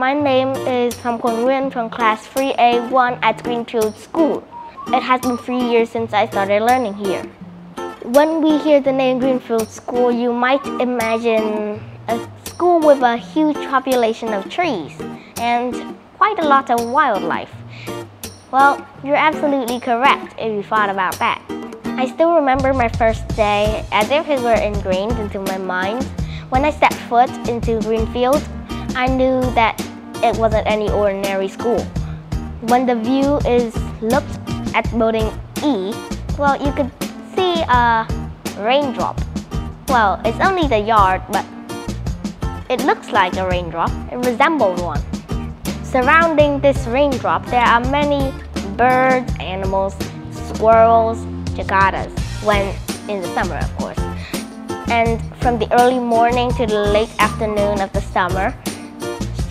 My name is Phạm Khôi Nguyên from class 3A1 at Greenfield School. It has been 3 years since I started learning here. When we hear the name Greenfield School, you might imagine a school with a huge population of trees and quite a lot of wildlife. Well, you're absolutely correct if you thought about that. I still remember my first day as if it were ingrained into my mind. When I stepped foot into Greenfield, I knew that it wasn't any ordinary school. When the view is looked at building E, well, you could see a raindrop. Well, it's only the yard, but it looks like a raindrop. It resembles one. Surrounding this raindrop, there are many birds, animals, squirrels, cicadas, when in the summer, of course. And from the early morning to the late afternoon of the summer,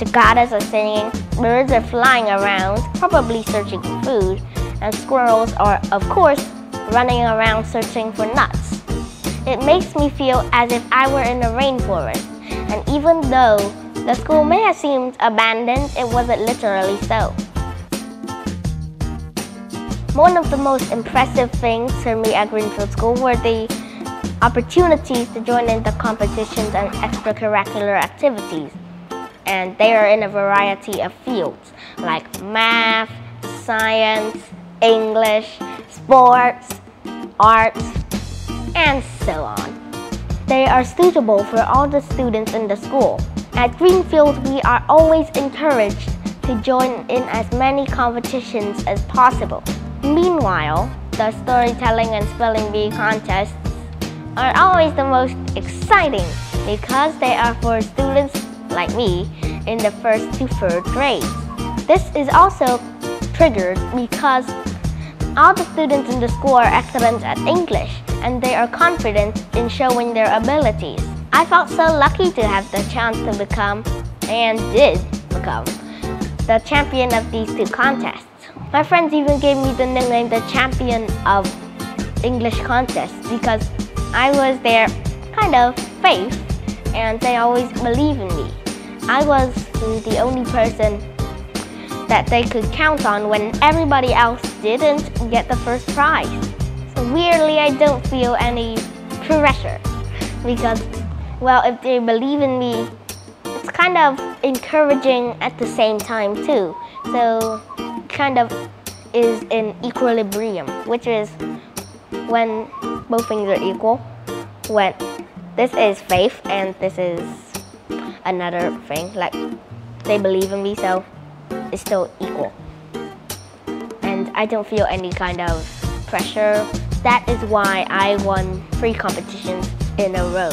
cicadas are singing, birds are flying around, probably searching for food, and squirrels are, of course, running around searching for nuts. It makes me feel as if I were in a rainforest, and even though the school may have seemed abandoned, it wasn't literally so. One of the most impressive things for me at Greenfield School were the opportunities to join in the competitions and extracurricular activities. And they are in a variety of fields like math, science, English, sports, arts, and so on. They are suitable for all the students in the school. At Greenfield, we are always encouraged to join in as many competitions as possible. Meanwhile, the storytelling and spelling bee contests are always the most exciting because they are for students like me in the 1st to 3rd grades. This is also triggered because all the students in the school are excellent at English and they are confident in showing their abilities. I felt so lucky to have the chance to become, and did become, the champion of these two contests. My friends even gave me the nickname the champion of English contests because I was their kind of faith and they always believe in me. I was the only person that they could count on when everybody else didn't get the first prize. So weirdly, I don't feel any pressure because, well, if they believe in me, it's kind of encouraging at the same time too. So kind of is in equilibrium, which is when both things are equal. When this is faith and this is another thing, like they believe in me, so it's still equal. And I don't feel any kind of pressure. That is why I won 3 competitions in a row.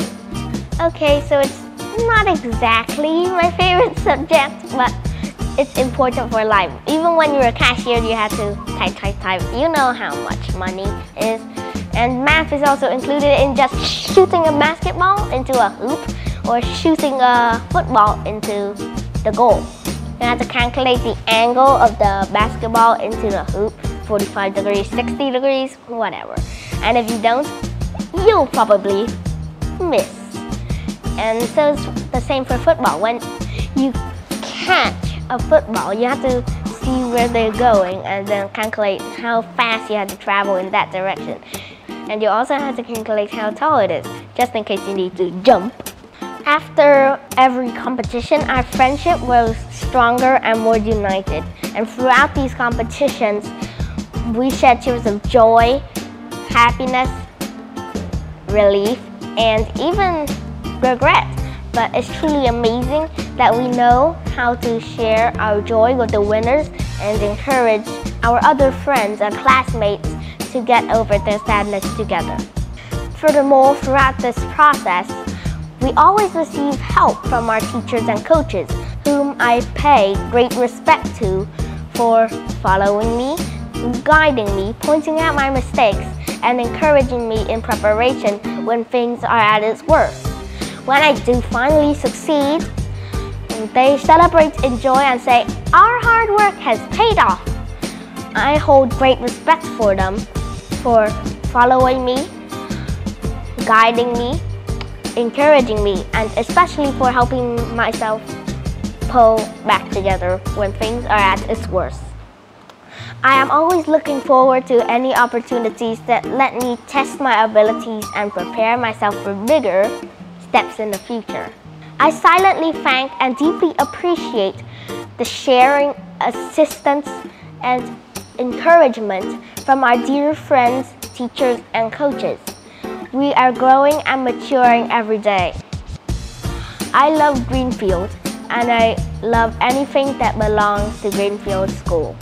Okay, so it's not exactly my favorite subject, but it's important for life. Even when you're a cashier, you have to type. You know how much money is. And math is also included in just shooting a basketball into a hoop or shooting a football into the goal. You have to calculate the angle of the basketball into the hoop, 45 degrees, 60 degrees, whatever. And if you don't, you'll probably miss. And so it's the same for football. When you catch a football, you have to see where they're going and then calculate how fast you have to travel in that direction. And you also have to calculate how tall it is, just in case you need to jump. After every competition, our friendship was stronger and more united. And throughout these competitions, we shed tears of joy, happiness, relief, and even regret. But it's truly amazing that we know how to share our joy with the winners and encourage our other friends and classmates to get over their sadness together. Furthermore, throughout this process, we always receive help from our teachers and coaches, whom I pay great respect to for following me, guiding me, pointing out my mistakes, and encouraging me in preparation when things are at its worst. When I do finally succeed, they celebrate in joy and say, "Our hard work has paid off." I hold great respect for them for following me, guiding me, encouraging me, and especially for helping myself pull back together when things are at its worst. I am always looking forward to any opportunities that let me test my abilities and prepare myself for bigger steps in the future. I silently thank and deeply appreciate the sharing, assistance, and encouragement from our dear friends, teachers, and coaches. We are growing and maturing every day. I love Greenfield, and I love anything that belongs to Greenfield School.